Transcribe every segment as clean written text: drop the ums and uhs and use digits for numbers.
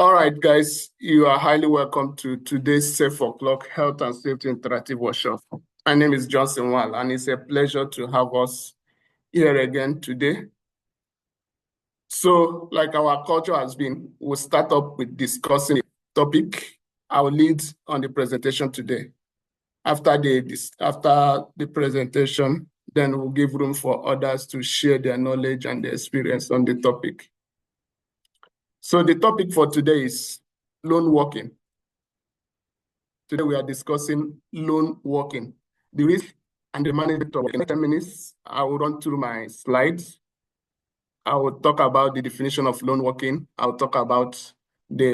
All right, guys, you are highly welcome to today's Safeoclock Health and Safety Interactive Workshop. My name is Johnson Wall, and it's a pleasure to have us here again today. So, like our culture has been, we'll start up with discussing a topic. I'll lead on the presentation today. After the presentation, then we'll give room for others to share their knowledge and their experience on the topic. So the topic for today is loneworking. Today we are discussing loneworking, the risk and the management of it. In 10 minutes, I will run through my slides. I will talk about the definition of loneworking. I'll talk about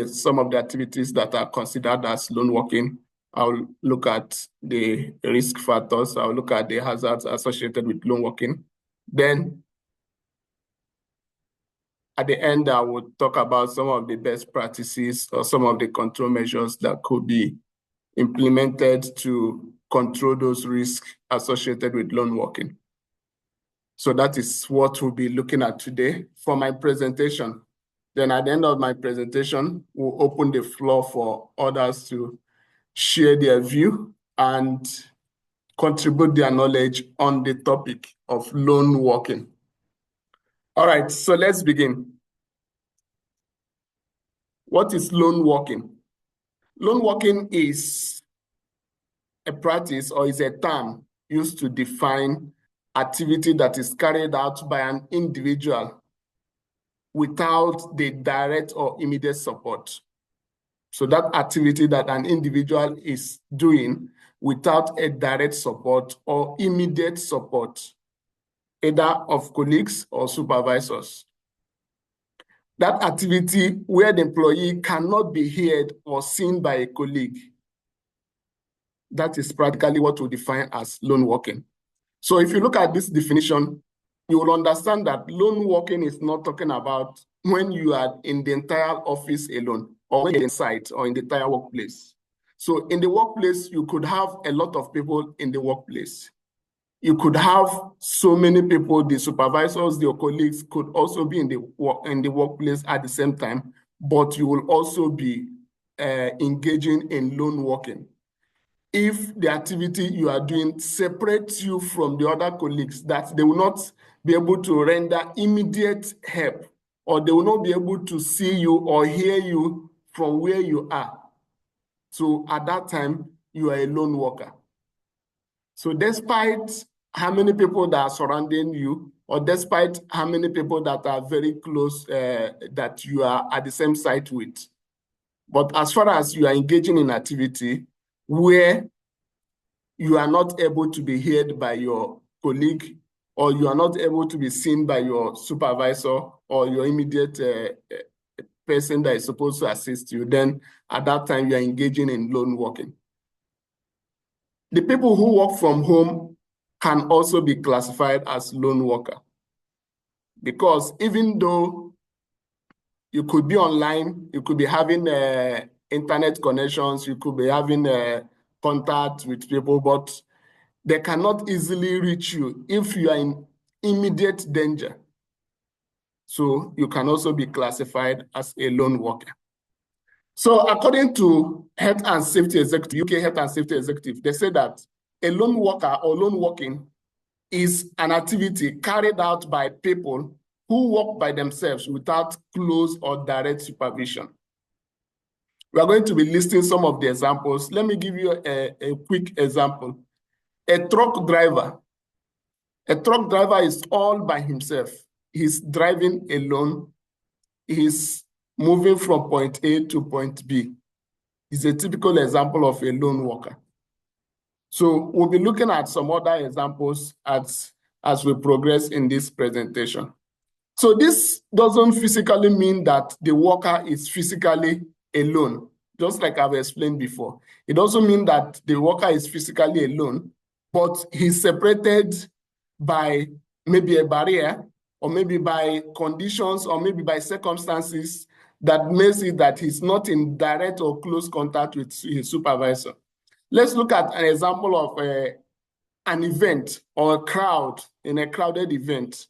some of the activities that are considered as loneworking. I'll look at the risk factors. I'll look at the hazards associated with loneworking. Then at the end, I will talk about some of the best practices or some of the control measures that could be implemented to control those risks associated with loneworking. So that is what we'll be looking at today for my presentation. Then at the end of my presentation, we'll open the floor for others to share their view and contribute their knowledge on the topic of loneworking. All right, so let's begin. What is loneworking? Loneworking is a practice or is a term used to define activity that is carried out by an individual without the direct or immediate support. So that activity that an individual is doing without a direct support or immediate support, either of colleagues or supervisors. That activity where the employee cannot be heard or seen by a colleague. That is practically what we define as loneworking. So if you look at this definition, you will understand that loneworking is not talking about when you are in the entire office alone or when you're inside or in the entire workplace. So in the workplace, you could have a lot of people in the workplace. You could have so many people, the supervisors, your colleagues could also be in the workplace at the same time, but you will also be engaging in loneworking. If the activity you are doing separates you from the other colleagues, that they will not be able to render immediate help, or they will not be able to see you or hear you from where you are. So at that time, you are a lone worker. So despite how many people that are surrounding you, or despite how many people that are very close that you are at the same site with, but as far as you are engaging in activity where you are not able to be heard by your colleague, or you are not able to be seen by your supervisor or your immediate person that is supposed to assist you, then at that time you are engaging in loneworking. The people who work from home can also be classified as lone worker, because even though you could be online, you could be having internet connections, you could be having contact with people, but they cannot easily reach you if you are in immediate danger. So you can also be classified as a lone worker. So according to Health and Safety Executive, UK Health and Safety Executive, they say that a lone worker or lone working is an activity carried out by people who work by themselves without close or direct supervision. We are going to be listing some of the examples. Let me give you a quick example. A truck driver is all by himself. He's driving alone. He's moving from point A to point B. It's a typical example of a lone worker. So we'll be looking at some other examples as we progress in this presentation. So this doesn't physically mean that the worker is physically alone, just like I've explained before. It also means that the worker is physically alone, but he's separated by maybe a barrier, or maybe by conditions, or maybe by circumstances that makes it that he's not in direct or close contact with his supervisor. Let's look at an example of an event or a crowd in a crowded event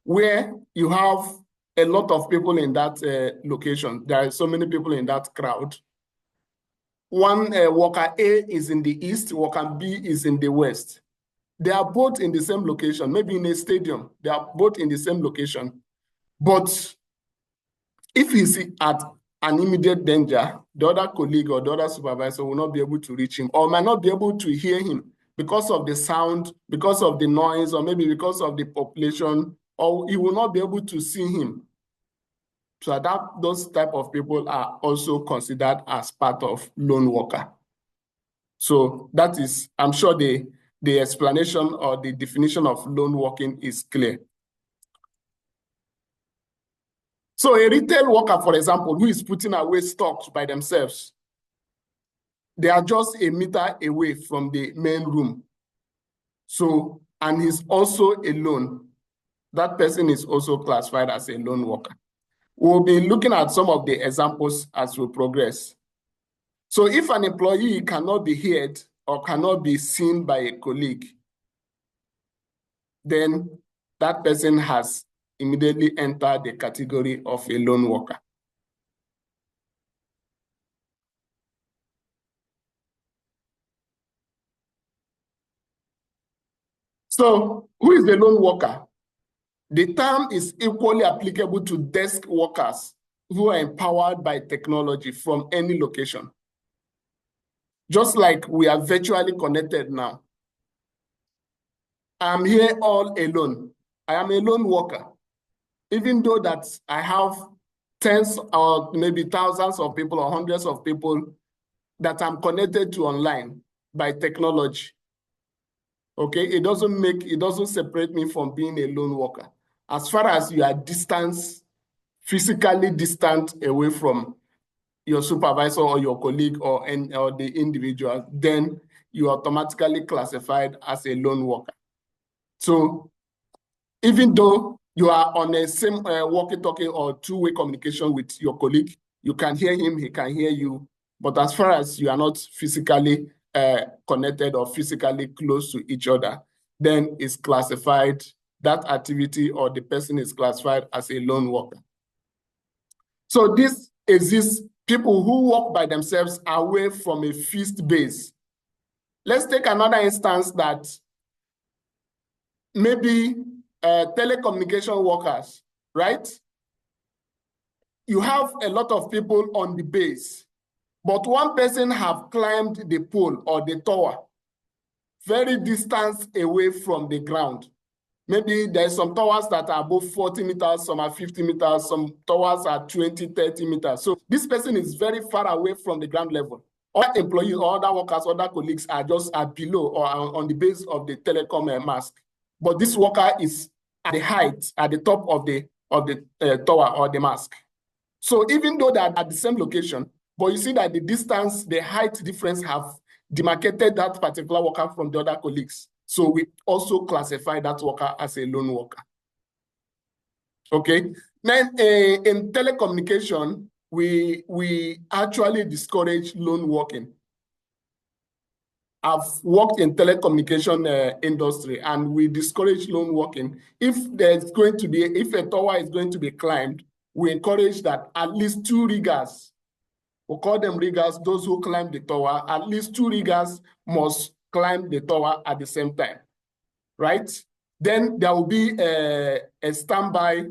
where you have a lot of people in that location. There are so many people in that crowd. One worker A is in the east, worker B is in the west. They are both in the same location, maybe in a stadium. They are both in the same location. But if he's at an immediate danger, the other colleague or the other supervisor will not be able to reach him or might not be able to hear him because of the sound, because of the noise, or maybe because of the population, or he will not be able to see him. So those type of people are also considered as part of lone worker. So that is, I'm sure the explanation or the definition of lone working is clear. So a retail worker, for example, who is putting away stocks by themselves, they are just a meter away from the main room. So, and he's also alone. That person is also classified as a lone worker. We'll be looking at some of the examples as we progress. So if an employee cannot be heard or cannot be seen by a colleague, then that person has immediately entered the category of a lone worker. So who is the lone worker? The term is equally applicable to desk workers who are empowered by technology from any location. Just like we are virtually connected now. I'm here all alone. I am a lone worker. Even though that I have tens or maybe thousands of people or hundreds of people that I'm connected to online by technology. Okay, it doesn't separate me from being a lone worker. As far as you are physically distant away from your supervisor or your colleague or the individual, then you are automatically classified as a lone worker. So even though you are on a same walkie-talkie or two-way communication with your colleague, you can hear him, he can hear you. But as far as you are not physically connected or physically close to each other, then it's classified, that activity or the person is classified as a lone worker. So this exists, people who work by themselves away from a fixed base. Let's take another instance that maybe telecommunication workers, right? You have a lot of people on the base, but one person have climbed the pole or the tower very distant away from the ground. Maybe there's some towers that are above 40 meters, some are 50 meters, some towers are 20, 30 meters. So this person is very far away from the ground level. Other employees or other workers, other colleagues are just below or on the base of the telecom mast. But this worker is at the height, at the top of the tower or the mast. So even though they're at the same location, but you see that the distance, the height difference have demarcated that particular worker from the other colleagues. So we also classify that worker as a lone worker. Okay. Then in telecommunication, we actually discourage lone working. I've worked in telecommunication industry, and we discourage lone working. If a tower is going to be climbed, we encourage that at least 2 riggers, we call them riggers, those who climb the tower, at least 2 riggers must climb the tower at the same time, right? Then there will be a standby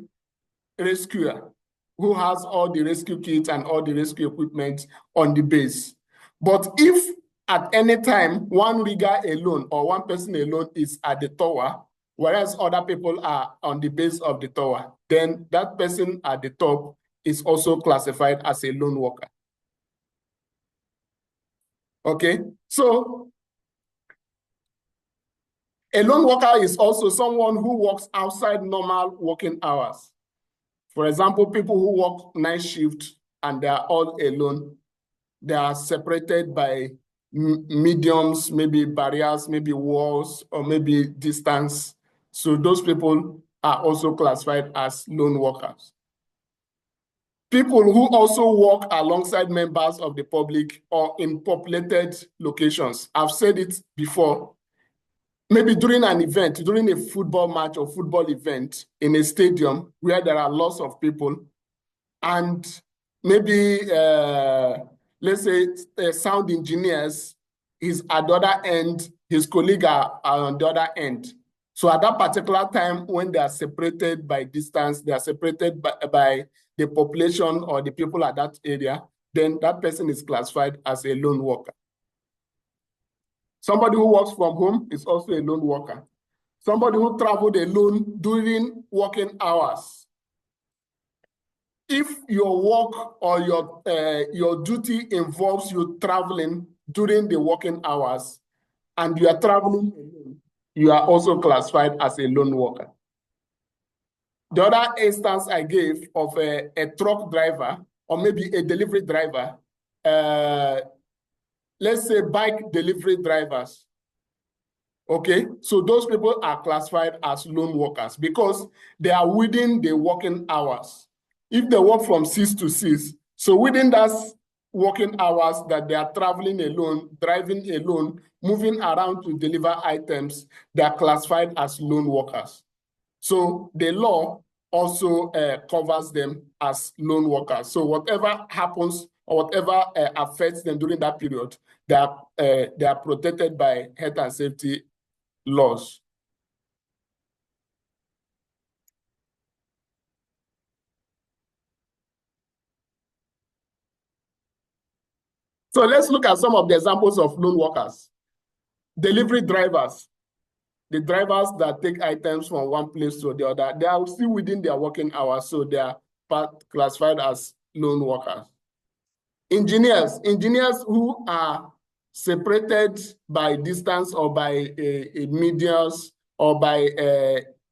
rescuer who has all the rescue kits and all the rescue equipment on the base. But if at any time one rigger alone or one person alone is at the tower, whereas other people are on the base of the tower, then that person at the top is also classified as a lone worker. Okay, so a lone worker is also someone who works outside normal working hours. For example, people who work night shift and they are all alone, they are separated by mediums, maybe barriers, maybe walls, or maybe distance. So those people are also classified as lone workers. People who also work alongside members of the public or in populated locations. I've said it before. maybe during an event, during a football match or football event in a stadium where there are lots of people, and maybe let's say sound engineers is at the other end, his colleague are on the other end. So at that particular time, when they are separated by distance, they are separated by the population or the people at that area, then that person is classified as a lone worker. Somebody who works from home is also a lone worker. Somebody who traveled alone during working hours. If your work or your duty involves you traveling during the working hours and you are traveling alone, you are also classified as a lone worker. The other instance I gave of a truck driver or maybe a delivery driver, let's say bike delivery drivers. Okay, so those people are classified as lone workers because they are within the working hours. If they work from 6 to 6, so within that working hours that they are traveling alone, driving alone, moving around to deliver items, they are classified as lone workers. So the law also covers them as lone workers. So whatever happens or whatever affects them during that period, they are protected by health and safety laws. So let's look at some of the examples of lone workers. Delivery drivers, the drivers that take items from one place to the other, they are still within their working hours, so they are classified as lone workers. Engineers who are separated by distance or by medias or by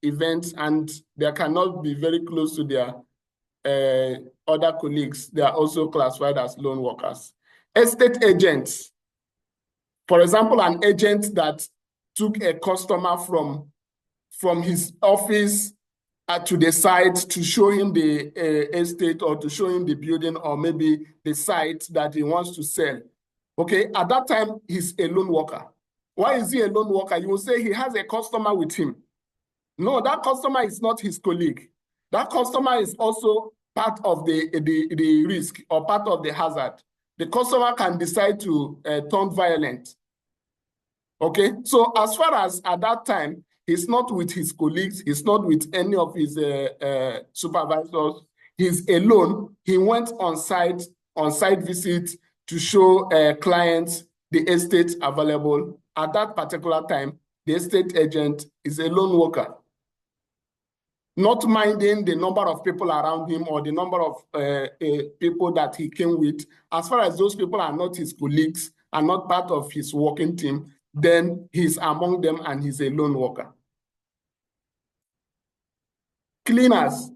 events, and they cannot be very close to their other colleagues, they are also classified as lone workers. Estate agents, for example, an agent that took a customer from his office to the site to show him the estate or to show him the building or maybe the site that he wants to sell. Okay, at that time, he's a lone worker. Why is he a lone worker? You will say he has a customer with him. No, that customer is not his colleague. That customer is also part of the risk or part of the hazard. The customer can decide to turn violent. Okay, so as far as at that time, he's not with his colleagues, he's not with any of his supervisors, he's alone. He went on site visit to show clients the estate available. At that particular time, the estate agent is a lone worker, not minding the number of people around him or the number of people that he came with. As far as those people are not his colleagues, are not part of his working team, then he's among them and he's a lone worker. Cleaners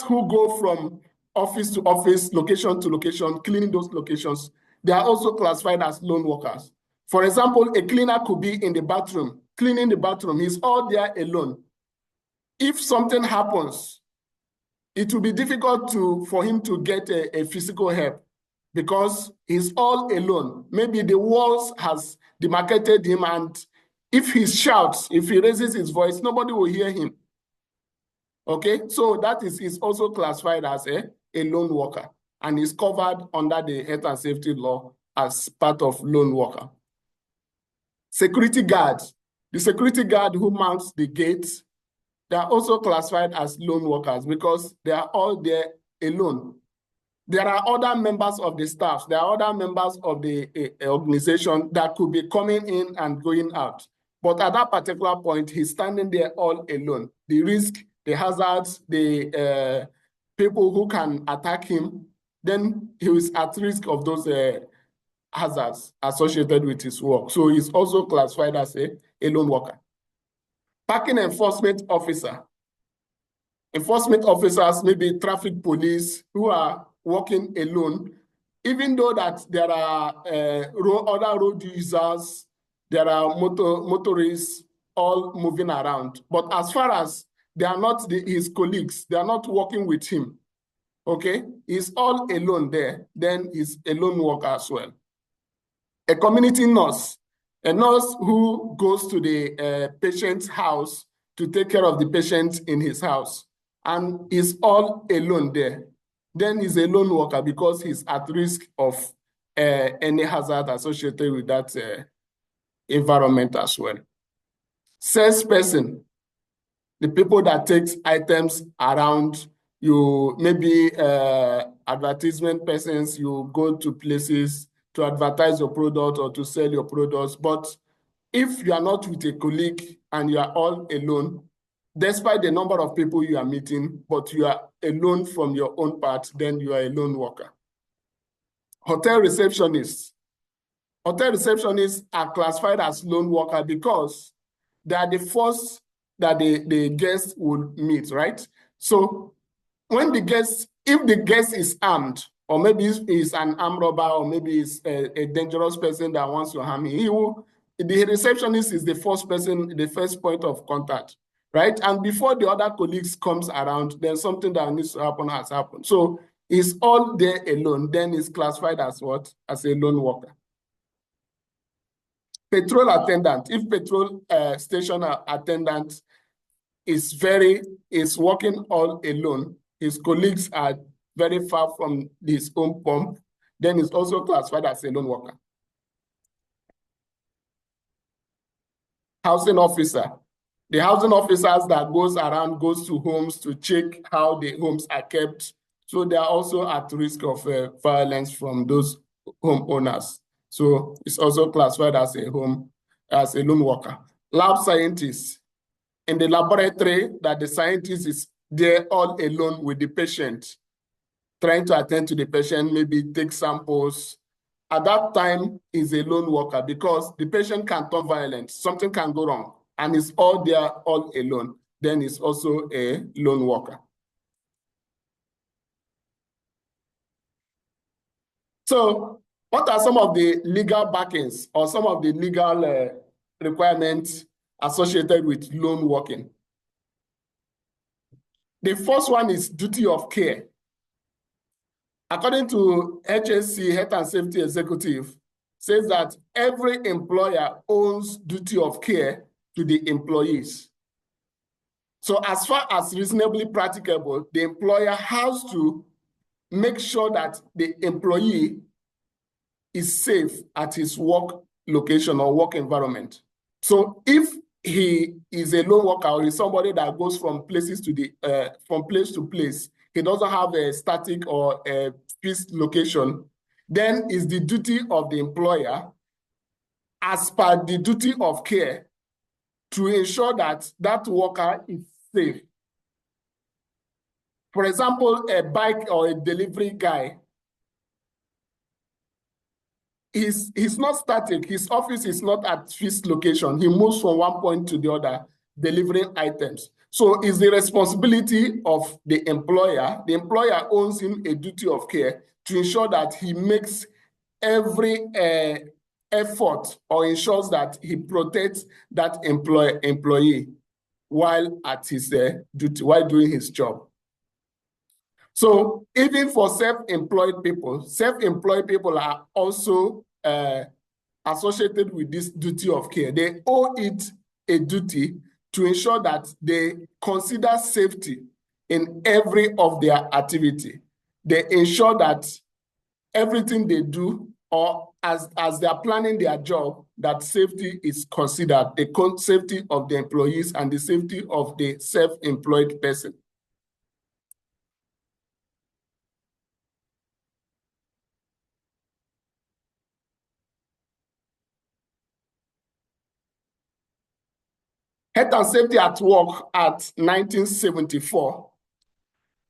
who go from office to office, location to location, cleaning those locations, they are also classified as lone workers. For example, a cleaner could be in the bathroom, cleaning the bathroom. He's all there alone. If something happens, it will be difficult for him to get a physical help because he's all alone. Maybe the walls has demarcated him, and if he shouts, if he raises his voice, nobody will hear him. Okay, so that is also classified as a lone worker and is covered under the health and safety law as part of lone worker. Security guard, the security guard who mounts the gates, they are also classified as lone workers because they are all there alone. There are other members of the staff, there are other members of the organization that could be coming in and going out. But at that particular point, he's standing there all alone. The risk, the hazards, the people who can attack him, then he is at risk of those hazards associated with his work. So he's also classified as a lone worker. Parking enforcement officer. Enforcement officers, maybe traffic police, who are working alone, even though that there are other road users, there are motorists all moving around. But as far as they are not his colleagues, they are not working with him, okay? He's all alone there, then he's a lone worker as well. A community nurse. A nurse who goes to the patient's house to take care of the patient in his house and is all alone there, then he's a lone worker because he's at risk of any hazard associated with that environment as well. Salesperson, the people that takes items around, you maybe advertisement persons, you go to places to advertise your product or to sell your products. But if you are not with a colleague and you are all alone, despite the number of people you are meeting, but you are alone from your own part, then you are a lone worker. Hotel receptionists. Hotel receptionists are classified as lone worker because they are the first that the guest would meet, right? So when the guest, if the guest is armed, or maybe he's an armed robber, or maybe he's a dangerous person that wants to harm him, the receptionist is the first person, the first point of contact, right? And before the other colleagues comes around, then something that needs to happen has happened. So he's all there alone, then he's classified as what? As a lone worker. Petrol attendant, if petrol station attendant is working all alone, his colleagues are very far from his own pump, then he's also classified as a lone worker. Housing officer. The housing officers that goes to homes to check how the homes are kept. So they are also at risk of violence from those homeowners. So it's also classified as a lone worker. Lab scientists. In the laboratory, that the scientist is there all alone with the patient, trying to attend to the patient, maybe take samples. At that time, is a lone worker because the patient can turn violent, something can go wrong, and is all there all alone. Then it's also a lone worker. So what are some of the legal backings or some of the legal requirements associated with lone working? The first one is duty of care. According to HSC, Health and Safety Executive, says that every employer owns duty of care to the employees. So as far as reasonably practicable, the employer has to make sure that the employee is safe at his work location or work environment. So if he is a lone worker or is somebody that goes from places to from place to place, he doesn't have a static or a fixed location, then it's the duty of the employer, as per the duty of care, to ensure that that worker is safe. For example, a bike or a delivery guy, he's not static. His office is not at fixed location. He moves from one point to the other, delivering items. So it's the responsibility of the employer. The employer owns him a duty of care to ensure that he makes every effort or ensures that he protects that employee while at his duty, while doing his job. So even for self-employed people are also associated with this duty of care. They owe it a duty to ensure that they consider safety in every of their activity. They ensure that everything they do, or as they are planning their job, that safety is considered, the safety of the employees and the safety of the self-employed person. Health and Safety at Work at 1974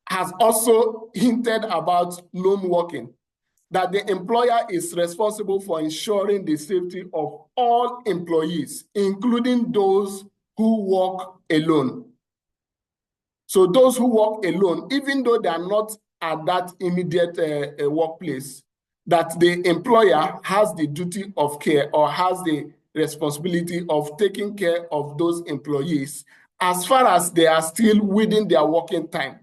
has also hinted about lone working, that the employer is responsible for ensuring the safety of all employees, including those who work alone. So those who work alone, even though they are not at that immediate workplace, that the employer has the duty of care or has the responsibility of taking care of those employees as far as they are still within their working time.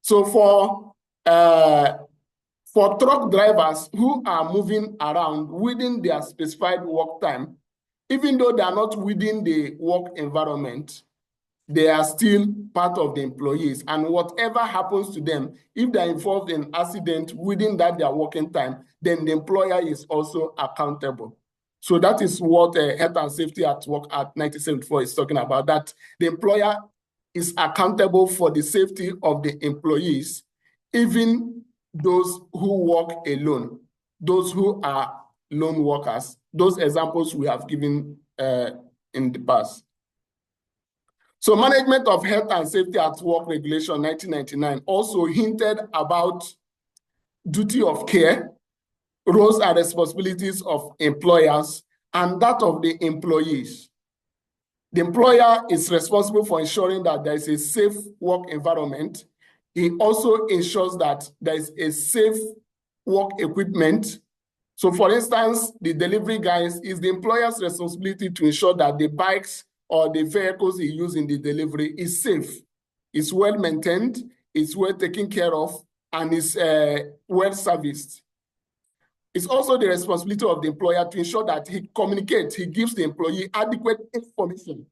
So for truck drivers who are moving around within their specified work time, even though they are not within the work environment, they are still part of the employees. And whatever happens to them, if they're involved in accident within that their working time, then the employer is also accountable. So that is what Health and Safety at Work Act 1974 is talking about, that the employer is accountable for the safety of the employees, even those who work alone, those who are lone workers. Those examples we have given in the past. So Management of Health and Safety at Work Regulation 1999 also hinted about duty of care, roles and responsibilities of employers, and that of the employees. The employer is responsible for ensuring that there is a safe work environment. He also ensures that there is a safe work equipment. So for instance, the delivery guys, is the employer's responsibility to ensure that the bikes or the vehicles he uses in the delivery is safe, is well maintained, is well taken care of, and is well serviced. It's also the responsibility of the employer to ensure that he communicates, he gives the employee adequate information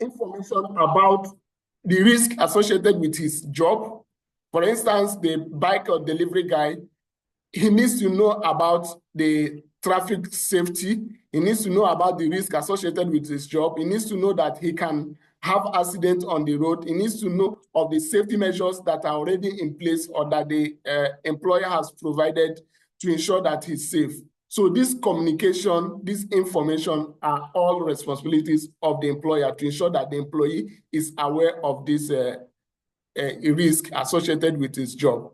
about the risk associated with his job. For instance, the bike or delivery guy, he needs to know about the traffic safety. He needs to know about the risk associated with his job. He needs to know that he can have accidents on the road. He needs to know of the safety measures that are already in place or that the employer has provided to ensure that he's safe. So this communication, this information are all responsibilities of the employer to ensure that the employee is aware of this risk associated with his job.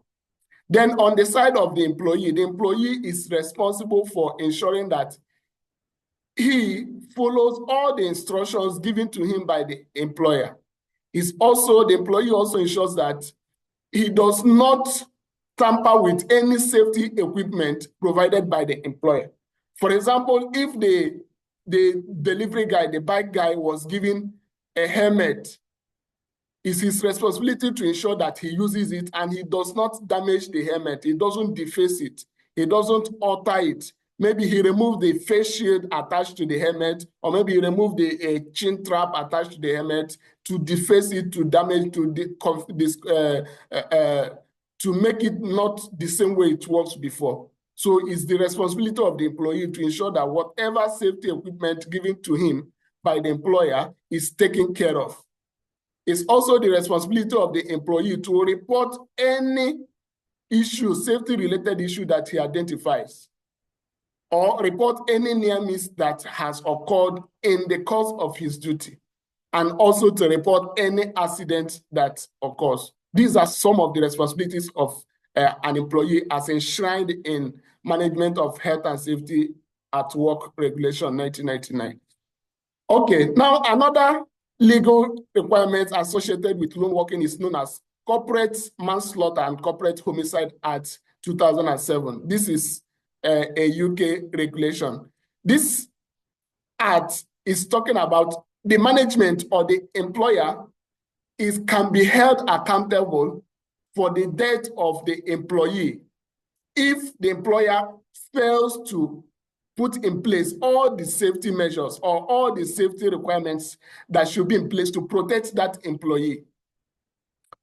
Then on the side of the employee is responsible for ensuring that he follows all the instructions given to him by the employer. The employee also ensures that he does not tamper with any safety equipment provided by the employer. For example, if the delivery guy, the bike guy, was given a helmet, it's his responsibility to ensure that he uses it and he does not damage the helmet. He doesn't deface it. He doesn't alter it. Maybe he removed the face shield attached to the helmet, or maybe he removed the chin trap attached to the helmet to deface it, to damage, to make it not the same way it was before. So it's the responsibility of the employee to ensure that whatever safety equipment given to him by the employer is taken care of. It's also the responsibility of the employee to report any issue, safety-related issue that he identifies, or report any near miss that has occurred in the course of his duty, and also to report any accident that occurs. These are some of the responsibilities of an employee as enshrined in Management of Health and Safety at Work Regulation 1999. Okay, now another legal requirement associated with lone working is known as Corporate Manslaughter and Corporate Homicide Act 2007. This is a UK regulation. This act is talking about the management or the employer can be held accountable for the death of the employee if the employer fails to put in place all the safety measures or all the safety requirements that should be in place to protect that employee.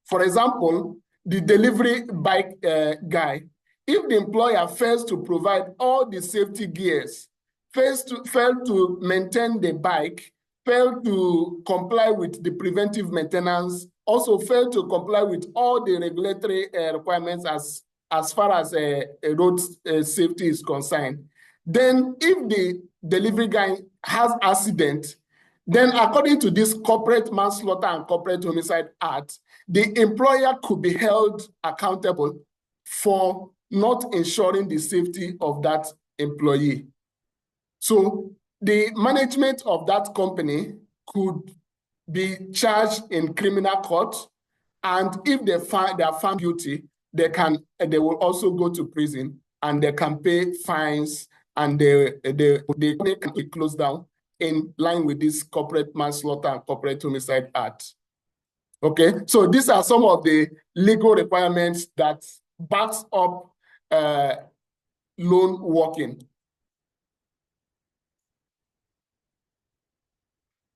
For example, the delivery bike guy, if the employer fails to provide all the safety gears, failed to maintain the bike, failed to comply with the preventive maintenance, also failed to comply with all the regulatory requirements as far as road safety is concerned, then if the delivery guy has accident, then according to this Corporate Manslaughter and Corporate Homicide Act, the employer could be held accountable for not ensuring the safety of that employee. So the management of that company could be charged in criminal court, and if they are found guilty, they will also go to prison and they can pay fines, and they can be closed down in line with this Corporate Manslaughter and Corporate Homicide Act. Okay, so these are some of the legal requirements that backs up lone working.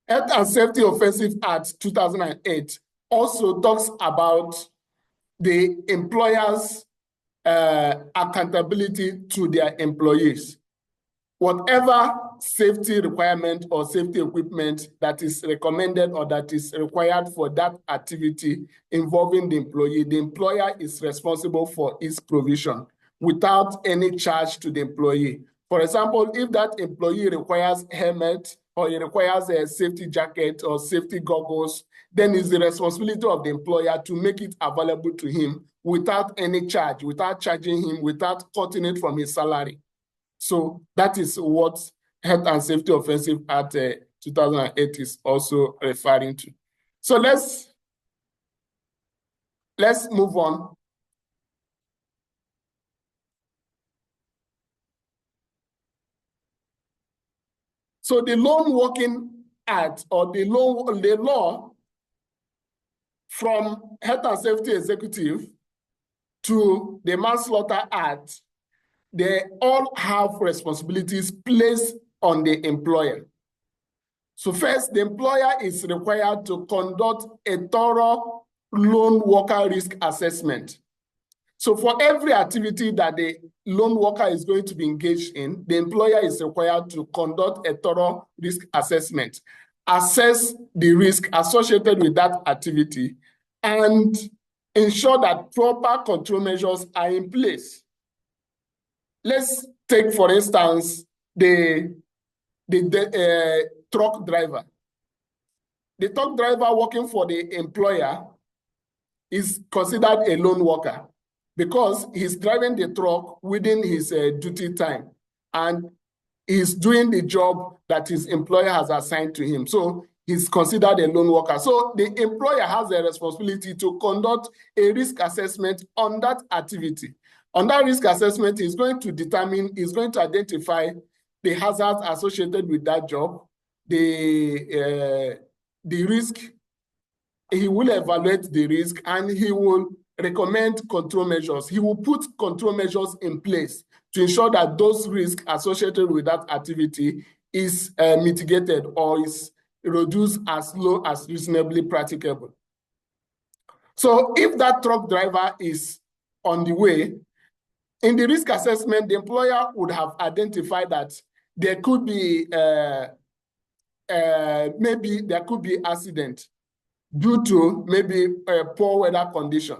Health and Safety Offensive Act 2008 also talks about the employer's accountability to their employees. Whatever safety requirement or safety equipment that is recommended or that is required for that activity involving the employer is responsible for its provision without any charge to the employee. For example, if that employee requires helmet or he requires a safety jacket or safety goggles, then it's the responsibility of the employer to make it available to him without any charge, without charging him, without cutting it from his salary. So that is what Health and Safety Offensive Act 2008 is also referring to. So let's move on. So the Loneworking Act or the law from Health and Safety Executive to the Manslaughter Act, they all have responsibilities placed on the employer. So first, the employer is required to conduct a thorough lone worker risk assessment. So for every activity that the lone worker is going to be engaged in, the employer is required to conduct a thorough risk assessment, assess the risk associated with that activity, and ensure that proper control measures are in place. Let's take, for instance, the truck driver. The truck driver working for the employer is considered a lone worker because he's driving the truck within his duty time and he's doing the job that his employer has assigned to him. So he's considered a lone worker. So the employer has a responsibility to conduct a risk assessment on that activity. On that risk assessment, he's going to identify the hazards associated with that job, the risk. He will evaluate the risk and he will recommend control measures. He will put control measures in place to ensure that those risks associated with that activity is mitigated or is reduced as low as reasonably practicable. So if that truck driver is on the way, in the risk assessment, the employer would have identified that there could be maybe there could be accident due to maybe a poor weather condition.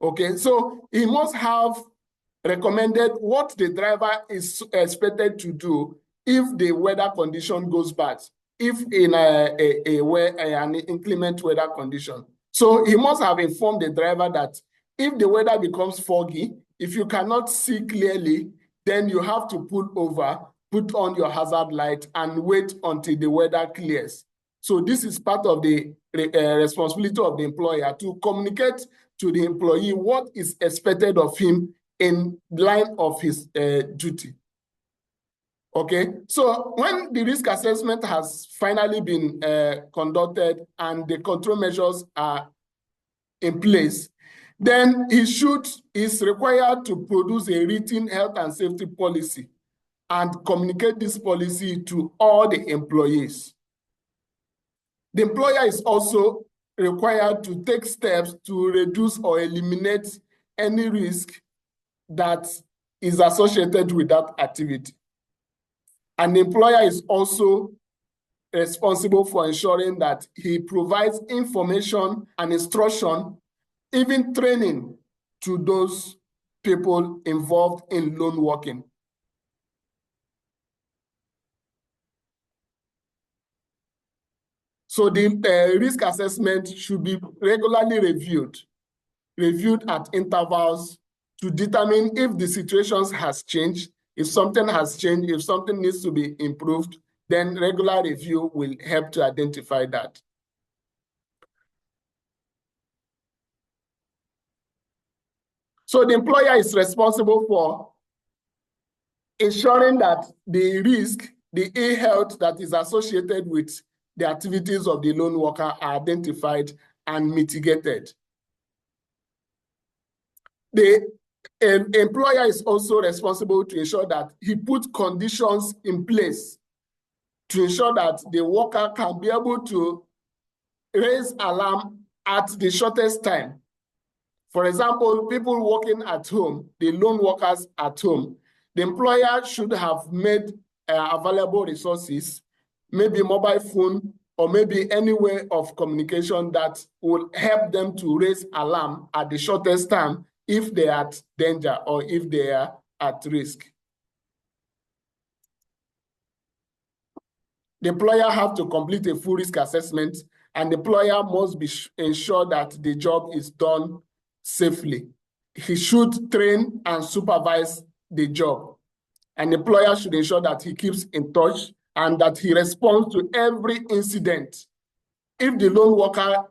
Okay, so he must have recommended what the driver is expected to do if the weather condition goes bad, if in an inclement weather condition. So he must have informed the driver that if the weather becomes foggy, if you cannot see clearly, then you have to pull over, put on your hazard light, and wait until the weather clears. So this is part of the responsibility of the employer to communicate to the employee what is expected of him in line of his duty. Okay, so when the risk assessment has finally been conducted and the control measures are in place, then he is required to produce a written health and safety policy and communicate this policy to all the employees. The employer is also required to take steps to reduce or eliminate any risk that is associated with that activity. And the employer is also responsible for ensuring that he provides information and instruction, even training to those people involved in lone working. So the risk assessment should be regularly reviewed at intervals to determine if the situation has changed, if something has changed, if something needs to be improved, then regular review will help to identify that. So the employer is responsible for ensuring that the risk, the ill health that is associated with the activities of the lone worker are identified and mitigated. The employer is also responsible to ensure that he puts conditions in place to ensure that the worker can be able to raise alarm at the shortest time. For example, people working at home, the lone workers at home, the employer should have made available resources, maybe mobile phone, or maybe any way of communication that will help them to raise alarm at the shortest time if they are at danger or if they are at risk. The employer have to complete a full risk assessment, and the employer must be ensure that the job is done safely. He should train and supervise the job. And the employer should ensure that he keeps in touch and that he responds to every incident. If the lone worker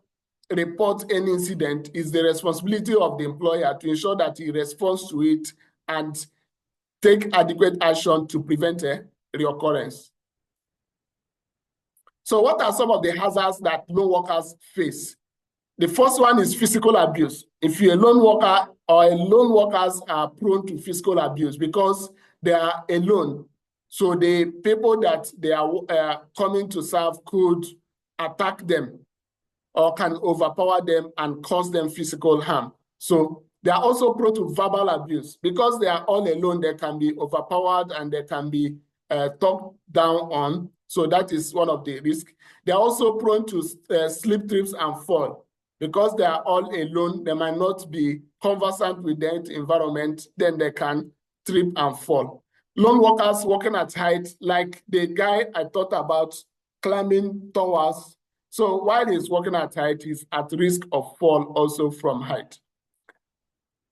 reports any incident, it's the responsibility of the employer to ensure that he responds to it and take adequate action to prevent a reoccurrence. So what are some of the hazards that lone workers face? The first one is physical abuse. If you're a lone worker or lone workers are prone to physical abuse because they are alone. So the people that they are coming to serve could attack them or can overpower them and cause them physical harm. So they are also prone to verbal abuse. Because they are all alone, they can be overpowered and they can be talked down on. So that is one of the risks. They are also prone to slip, trips, and fall. Because they are all alone, they might not be conversant with the environment, then they can trip and fall. Lone workers working at height, like the guy I thought about climbing towers. So while he's working at height, he's at risk of fall also from height.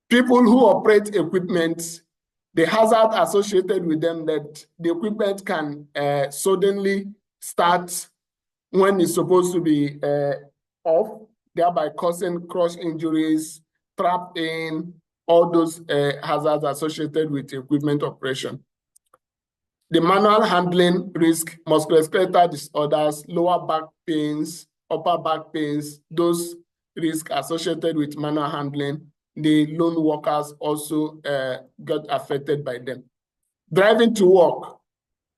People who operate equipment, the hazard associated with them that the equipment can suddenly start when it's supposed to be off, thereby causing crush injuries, trap in, all those hazards associated with equipment operation. The manual handling risk, musculoskeletal disorders, lower back pains, upper back pains, those risks associated with manual handling, the lone workers also got affected by them. Driving to work.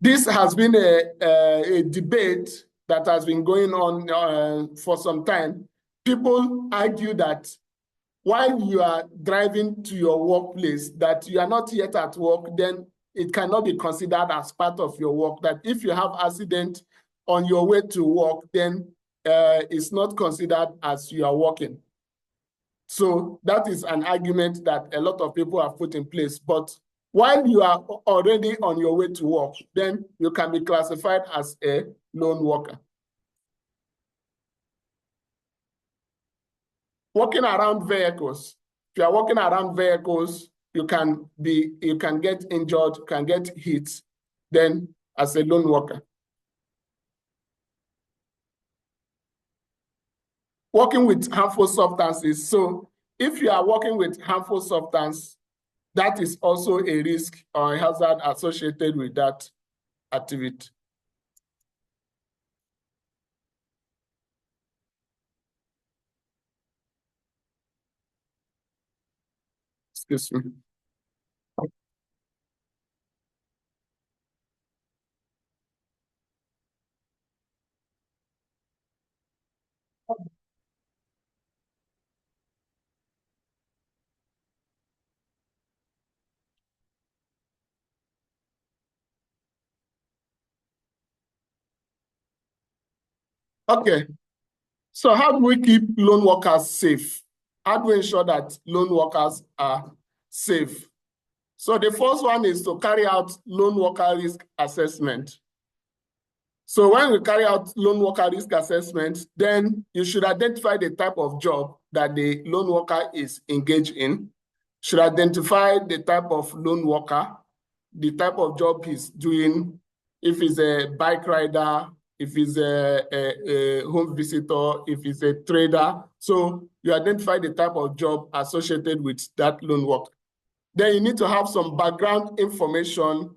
This has been a debate that has been going on for some time. People argue that while you are driving to your workplace, that you are not yet at work, then it cannot be considered as part of your work. That if you have accident on your way to work, then it's not considered as you are working. So that is an argument that a lot of people have put in place. But while you are already on your way to work, then you can be classified as a lone worker. Walking around vehicles. If you are walking around vehicles, you can get injured, you can get hit, then as a lone worker. Working with harmful substances. So if you are working with harmful substance, that is also a risk or a hazard associated with that activity. Excuse me. Okay, so how do we keep lone workers safe? How do we ensure that lone workers are safe? So the first one is to carry out lone worker risk assessment. So when we carry out lone worker risk assessment, then you should identify the type of job that the lone worker is engaged in. Should identify the type of lone worker, the type of job he's doing, if he's a bike rider, if he's a home visitor, if he's a trader. So you identify the type of job associated with that lone worker. Then you need to have some background information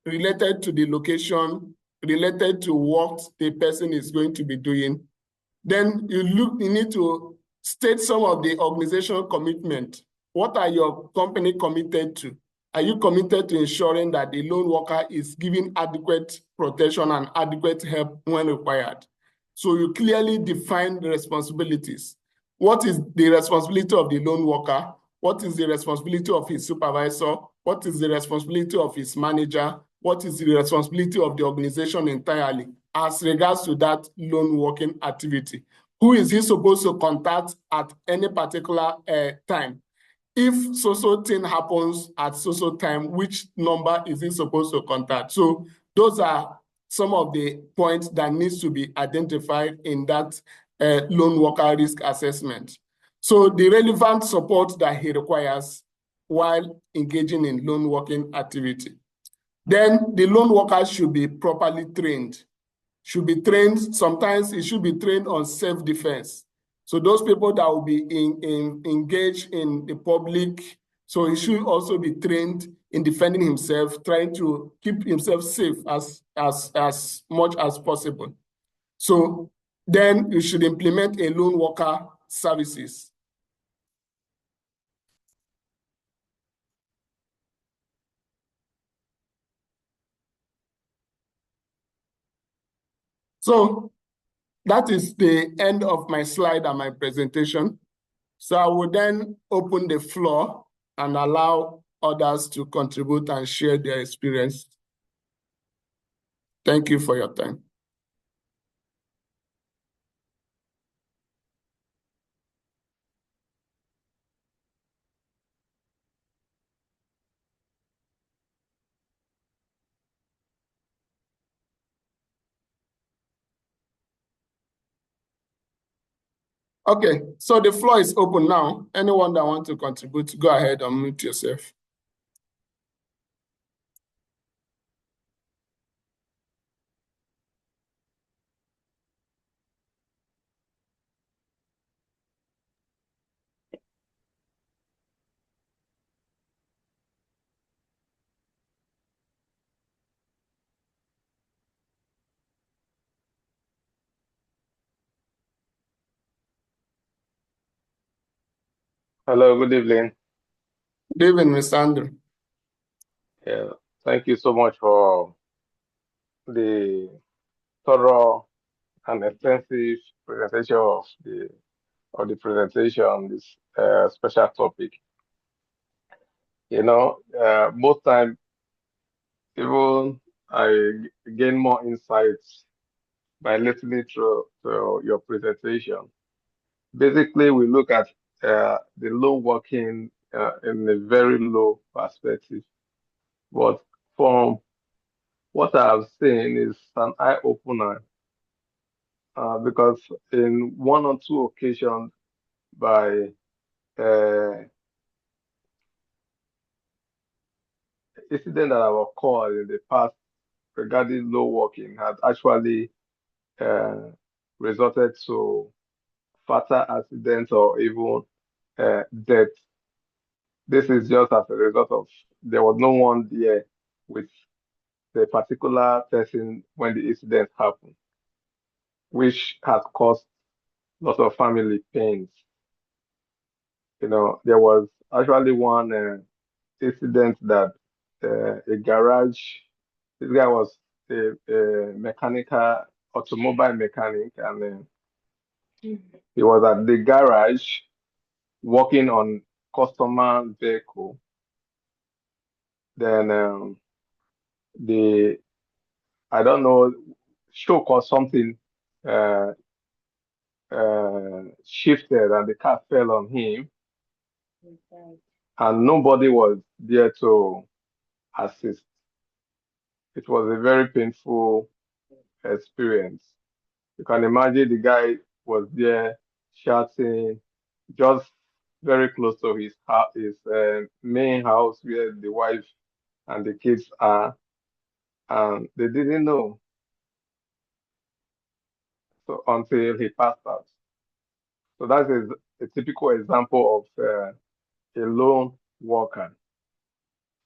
related to the location, related to what the person is going to be doing. Then you need to state some of the organizational commitment. What are your company committed to? Are you committed to ensuring that the lone worker is given adequate protection and adequate help when required? So you clearly define the responsibilities. What is the responsibility of the lone worker? What is the responsibility of his supervisor? What is the responsibility of his manager? What is the responsibility of the organization entirely as regards to that lone working activity? Who is he supposed to contact at any particular time? If so thing happens at so time, which number is he supposed to contact? So those are some of the points that needs to be identified in that lone worker risk assessment. So the relevant support that he requires while engaging in lone working activity. Then the lone worker should be properly trained. Should be trained, sometimes it should be trained on self-defense. So those people that will be engaged in the public, so he should also be trained in defending himself, trying to keep himself safe as much as possible. So then you should implement a lone worker services. So that is the end of my slide and my presentation. So I will then open the floor and allow others to contribute and share their experience. Thank you for your time. Okay, so the floor is open now. Anyone that wants to contribute, go ahead and mute yourself. Hello, good evening. Good evening, Mr. Andrew. Yeah, thank you so much for the thorough and extensive presentation of the presentation on this special topic. Most times, even I gain more insights by listening to your presentation. Basically, we look at the low working in a very low perspective, but from what I've seen is an eye opener because in one or two occasions by uh, incident that have occurred in the past regarding low working has actually uh, resulted to fatal accidents or even death. This is just as a result of there was no one there with the particular person when the incident happened, which has caused lots of family pains. There was actually one incident that a garage, this guy was a mechanical, automobile mechanic, and he was at the garage working on customer vehicle. Then the, I don't know, stroke or something uh, shifted and the car fell on him, and nobody was there to assist. It was a very painful experience. You can imagine the guy was there shouting just very close to his main house where the wife and the kids are, and they didn't know so until he passed out. So that is a typical example of a lone worker.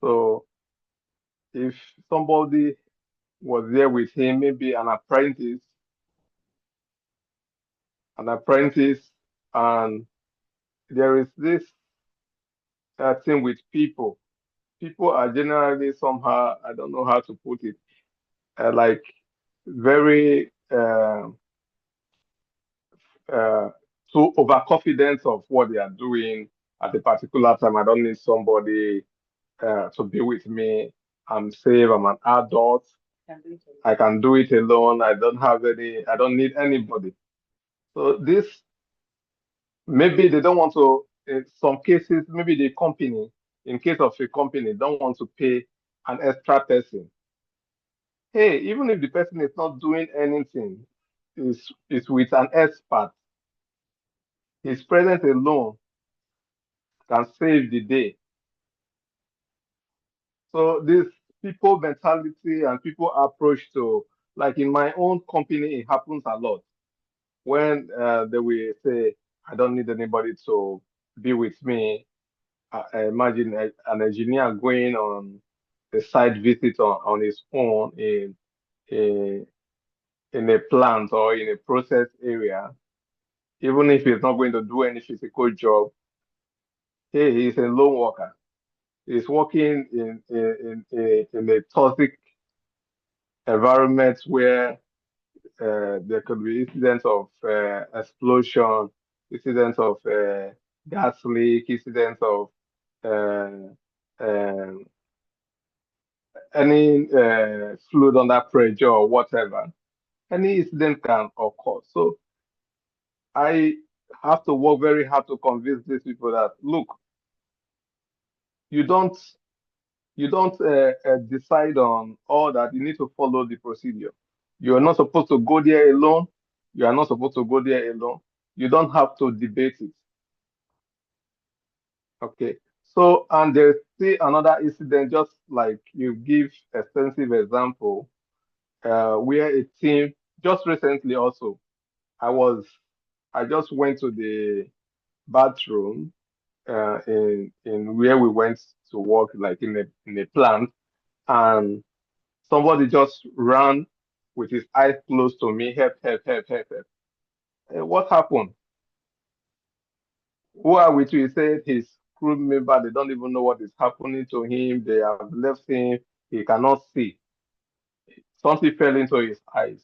So if somebody was there with him, maybe an apprentice, and there is this thing with people. people are generally somehow, I don't know how to put it, like very uh, too overconfident of what they are doing at a particular time. I don't need somebody to be with me. I'm safe. I'm an adult. I can do it alone. I don't need anybody. So this, maybe they don't want to, in some cases, maybe the company, in case of a company, don't want to pay an extra person. Hey, even if the person is not doing anything, is with an expert, his presence alone can save the day. So this people mentality and people approach to, like in my own company, it happens a lot when they will say, I don't need anybody to be with me. I imagine an engineer going on a site visit on his own a, in a plant or in a process area, even if he's not going to do any physical job. Hey, he's a lone worker. He's working in a toxic environment where there could be incidents of explosion, incidents of gas leak, incidents of uh, um, any fluid under pressure or whatever. Any incident can occur. So I have to work very hard to convince these people that look, you don't decide on all that. You need to follow the procedure. You are not supposed to go there alone. You are not supposed to go there alone. You don't have to debate it. Okay. So, and there's still another incident, just like you give extensive example, where a team just recently also, I was, I just went to the bathroom in where we went to work, like in a plant, and somebody just ran with his eyes closed to me, help, help, help, help, help. What happened? Who are we to? He said his crew member, they don't even know what is happening to him. They have left him. He cannot see. Something fell into his eyes.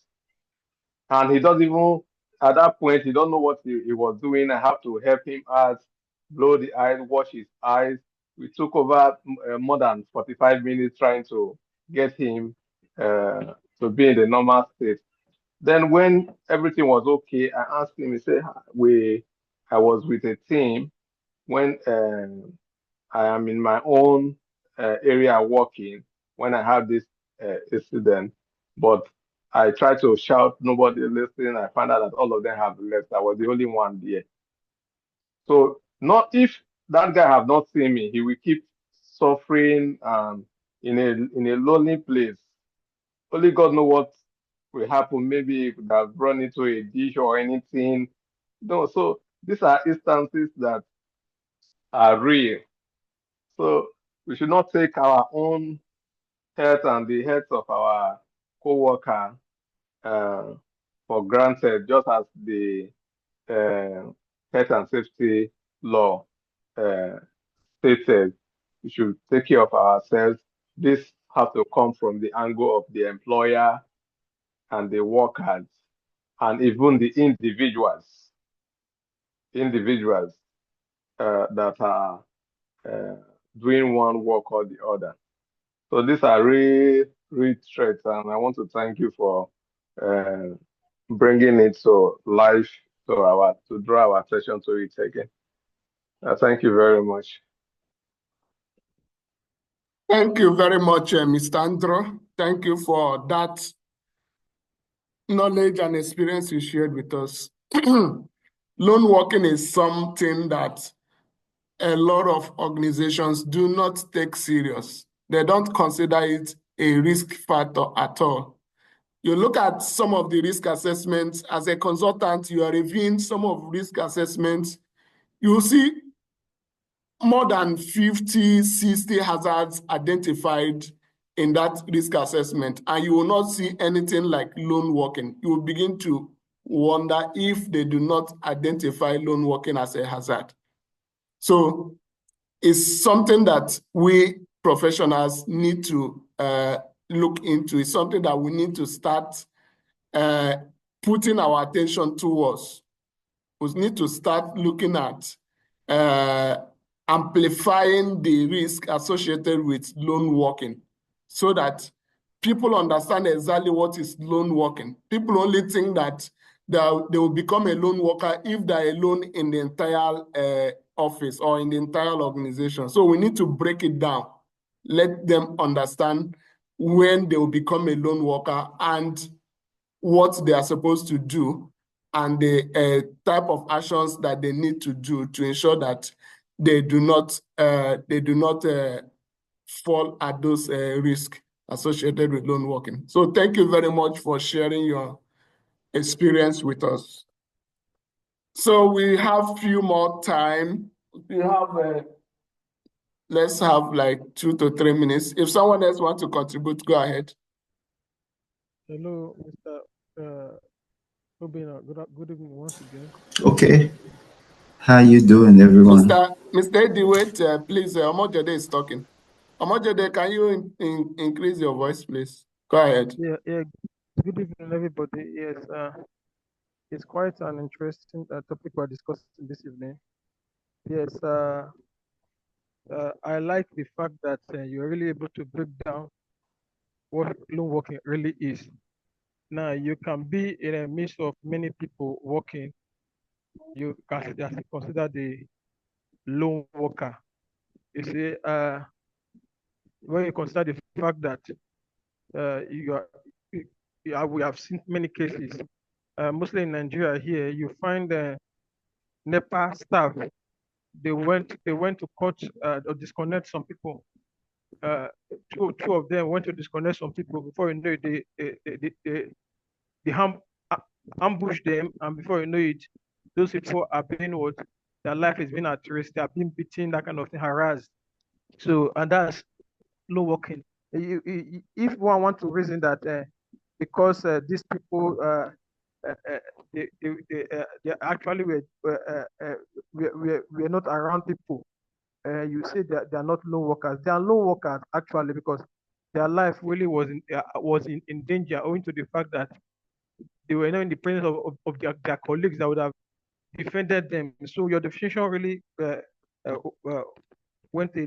And he doesn't even, at that point, he don't know what he was doing. I have to help him out, blow the eyes, wash his eyes. We took over more than 45 minutes trying to get him to be in the normal state. Then when everything was okay, I asked him, he said, I was with a team when I am in my own area working when I have this incident, but I tried to shout, nobody listening. I found out that all of them have left. I was the only one there. So not if that guy have not seen me, he will keep suffering in a lonely place. Only God know what will happen. Maybe he could have run into a dish or anything. No, so these are instances that are real. So we should not take our own health and the health of our co-worker uh, for granted, just as the uh, health and safety law uh, stated. We should take care of ourselves. This has to come from the angle of the employer and the workers and even the individuals that are uh, doing one work or the other. So these are real threats, and I want to thank you for uh, bringing it to life to draw our attention to it again. Thank you very much. Thank you very much, Mr. Andro. Thank you for that knowledge and experience you shared with us. Loan working is something that a lot of organizations do not take serious. They don't consider it a risk factor at all. You look at some of the risk assessments as a consultant, you are reviewing some of risk assessments, you see more than 50, 60 hazards identified in that risk assessment, and you will not see anything like loan working. You will begin to wonder if they do not identify loan working as a hazard. So it's something that we professionals need to look into. It's something that we need to start putting our attention towards. We need to start looking at amplifying the risk associated with lone working so that people understand exactly what is lone working. People only think that they will become a lone worker if they're alone in the entire office or in the entire organization. So we need to break it down, let them understand when they will become a lone worker and what they are supposed to do and the type of actions that they need to do to ensure that they do not fall at those risks associated with lone working. So thank you very much for sharing your experience with us. So we have few more time. We have let's have like 2 to 3 minutes. If someone else wants to contribute, go ahead. Hello, Mr. Obina. Good evening once again. Okay. How you doing, everyone? Mr. Eddie, wait, please, Omojede is talking. Omojede, can you increase your voice, please? Go ahead. Yeah. Good evening, everybody. Yes, it's quite an interesting topic we're discussing this evening. Yes, I like the fact that you're really able to break down what loan working really is. Now, you can be in a midst of many people working. You can consider the loan worker. You see, when you consider the fact that you are, we have seen many cases, mostly in Nigeria here, you find NEPA staff, they went to court or disconnect some people. Two of them went to disconnect some people. Before you know it, they ambush them, and before you know it, those people are being what, their life is being at risk. They are being beaten, that kind of thing, harassed. So, and that's low working. If one want to reason that because these people they actually we're not around people, you say that they are not low workers. They are low workers actually because their life really was in danger owing to the fact that they were not in the presence of their colleagues that would have defended them. So your definition really went a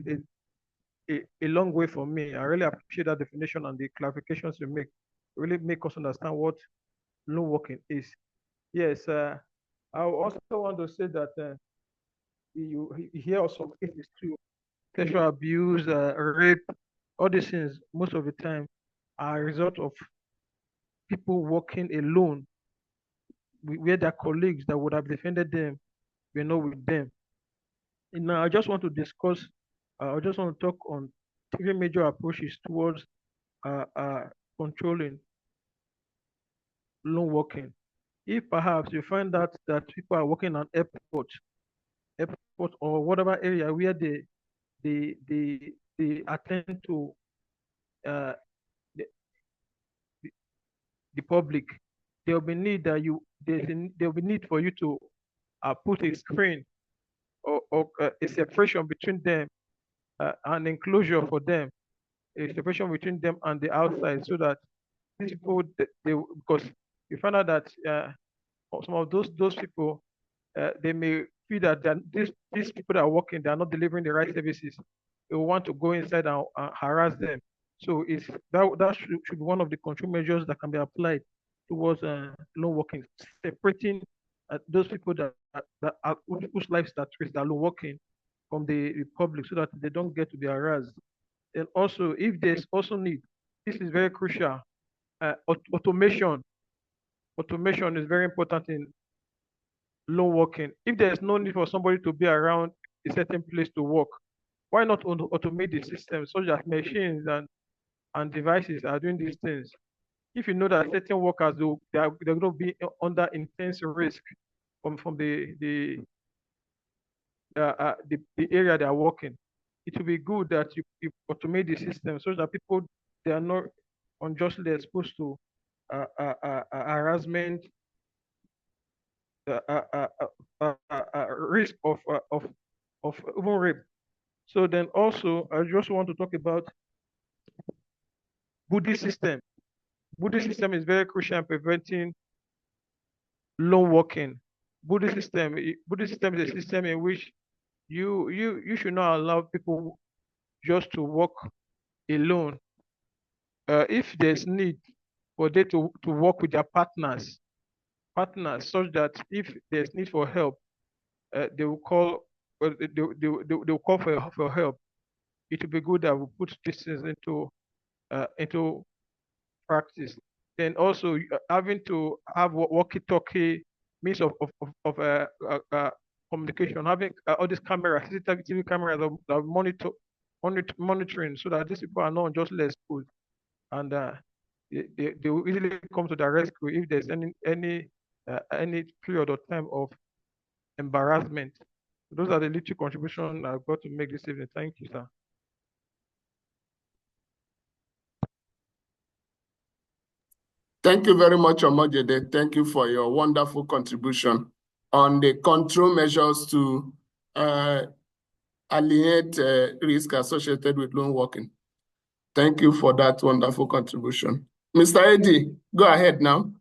long way for me. I really appreciate that definition and the clarifications you make. Really make us understand what loan working is. Yes, I also want to say that you hear some cases too, sexual abuse, rape, all these things most of the time are a result of people working alone, where their colleagues that would have defended them were not with them. And now I just want to discuss, I just want to talk on three major approaches towards uh, uh, controlling loan working. If perhaps you find out that people are working on airport or whatever area where they attend to uh, the, the public, there will be need that there will be need for you to put a screen or a separation between them, an enclosure for them, a separation between them and the outside, so that these people because you find out that some of those people they may feel that these people that are working, they are not delivering the right services. They will want to go inside and harass them. So that should be one of the control measures that can be applied towards loan working, separating those people that are whose lives that risk, that are loan working, from the public, so that they don't get to be harassed. And also, if there's also need, this is very crucial. Automation. Automation is very important in loan working. If there's no need for somebody to be around a certain place to work, why not automate the system so that machines and devices are doing these things? If you know that certain workers they're going to be under intense risk from the area they are working, it will be good that you automate the system so that people, they are not unjustly exposed to harassment, risk of even rape. So then also, I just want to talk about Buddhist system. Buddhist system is very crucial in preventing lone working. Buddhist system is a system in which you should not allow people just to work alone. If there's need for them to work with their partners, such that if there's need for help, they will call they will call for help. It would be good that we put these things into practice. Then also having to have walkie-talkie means of communication, having all these cameras, CCTV cameras that are monitoring, so that these people are not just less good, and they will easily come to the rescue if there's any period or time of embarrassment. Those are the little contributions I've got to make this evening. Thank you, sir. Thank you very much, Omojede. Thank you for your wonderful contribution on the control measures to alleviate risk associated with lone working. Thank you for that wonderful contribution. Mr. Eddie, go ahead now.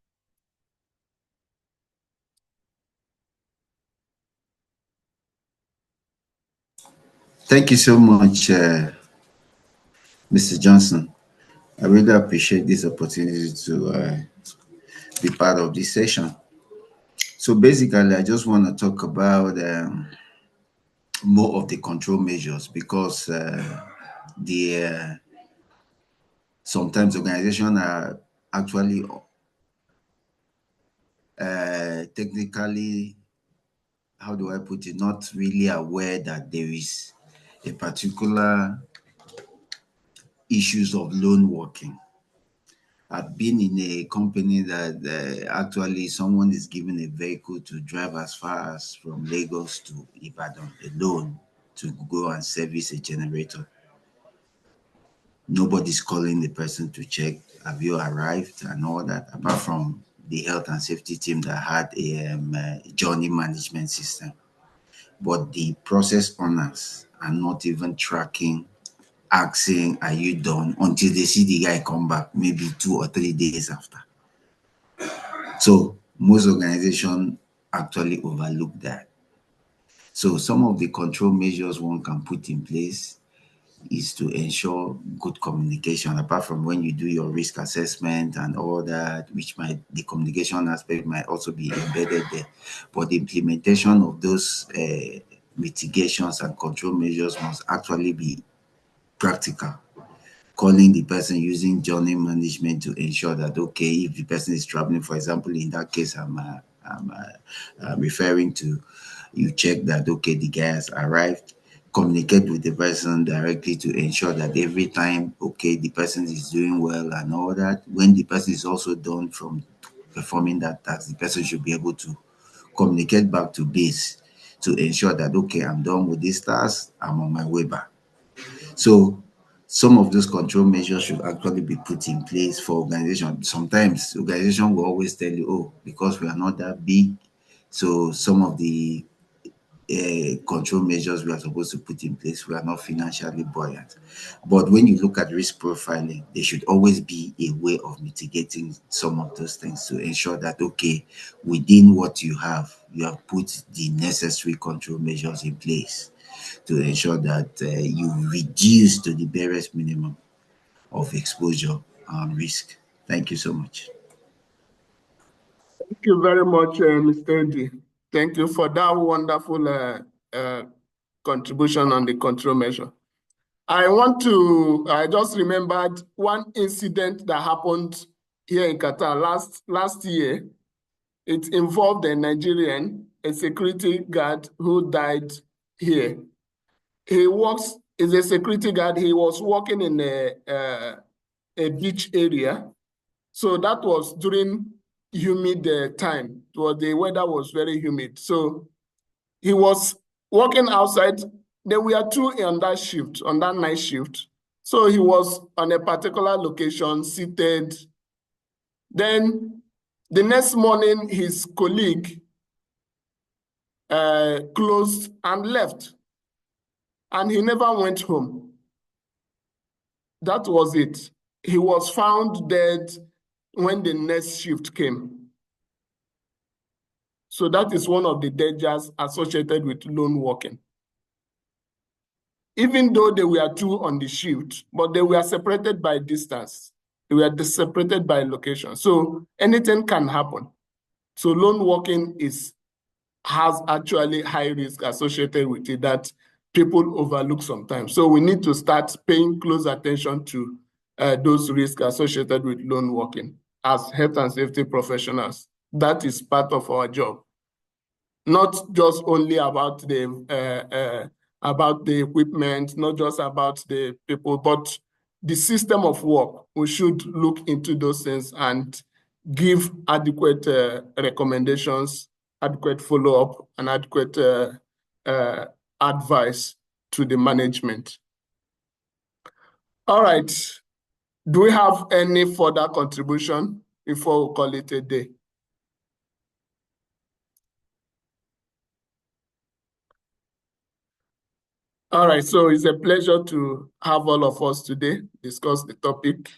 Thank you so much, Mr. Johnson. I really appreciate this opportunity to be part of this session. So basically, I just want to talk about more of the control measures, because sometimes organizations are actually technically, how do I put it, not really aware that there is a particular issues of loan working. I've been in a company that actually someone is given a vehicle to drive as far as from Lagos to Ibadan alone to go and service a generator. Nobody's calling the person to check, have you arrived and all that, apart from the health and safety team that had a journey management system. But the process owners are not even tracking, asking, are you done, until they see the guy come back maybe 2 or 3 days after. So most organizations actually overlook that. So some of the control measures one can put in place is to ensure good communication, apart from when you do your risk assessment and all that, which the communication aspect might also be embedded there. But the implementation of those mitigations and control measures must actually be practical. Calling the person, using journey management to ensure that, okay, if the person is traveling, for example, in that case, I'm referring to, you check that, okay, the guy has arrived, communicate with the person directly to ensure that every time, okay, the person is doing well and all that. When the person is also done from performing that task, the person should be able to communicate back to base to ensure that, okay, I'm done with this task, I'm on my way back. So some of those control measures should actually be put in place for organizations. Sometimes organization will always tell you, oh, because we are not that big, so some of the control measures we are supposed to put in place, we are not financially buoyant. But when you look at risk profiling, there should always be a way of mitigating some of those things to ensure that, okay, within what you have put the necessary control measures in place to ensure that you reduce to the barest minimum of exposure and risk. Thank you so much. Thank you very much, Mr. Eddie. Thank you for that wonderful contribution on the control measure. I just remembered one incident that happened here in Qatar last year. It involved a Nigerian, a security guard who died here. He is a security guard. He was working in a beach area. So that was during humid time. The weather was very humid. So he was working outside. There were two on that night shift. So he was on a particular location, seated. Then the next morning, his colleague closed and left. and he never went home. That was it. He was found dead when the next shift came. So that is one of the dangers associated with lone working. Even though they were two on the shift, but they were separated by distance. They were separated by location. So anything can happen. So lone working has actually high risk associated with it that people overlook sometimes. So we need to start paying close attention to those risks associated with lone working as health and safety professionals. That is part of our job. Not just only about the equipment, not just about the people, but the system of work. We should look into those things and give adequate recommendations, adequate follow-up, and adequate advice to the management. All right. Do we have any further contribution before we call it a day? All right, so it's a pleasure to have all of us today discuss the topic.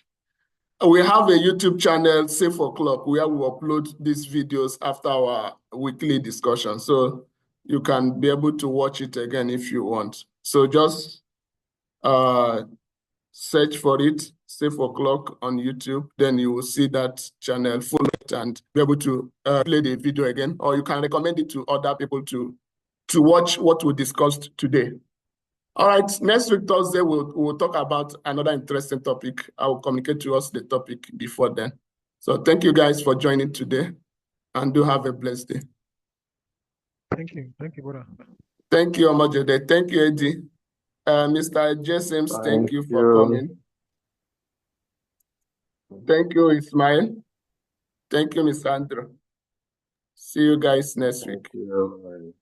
We have a YouTube channel, Safeoclock, where we upload these videos after our weekly discussion. So you can be able to watch it again if you want. So just search for it, Safeoclock on YouTube. Then you will see that channel, follow it, and be able to play the video again. Or you can recommend it to other people to watch what we discussed today. All right, next week, Thursday, we'll talk about another interesting topic. I will communicate to us the topic before then. So thank you guys for joining today, and do have a blessed day. Thank you, brother. Thank you, Omajede. Thank you, Eddie. Mr. James, thank you for coming. Thank you, Ismail. Thank you, Mr. Andrew. See you guys next week. Thank you.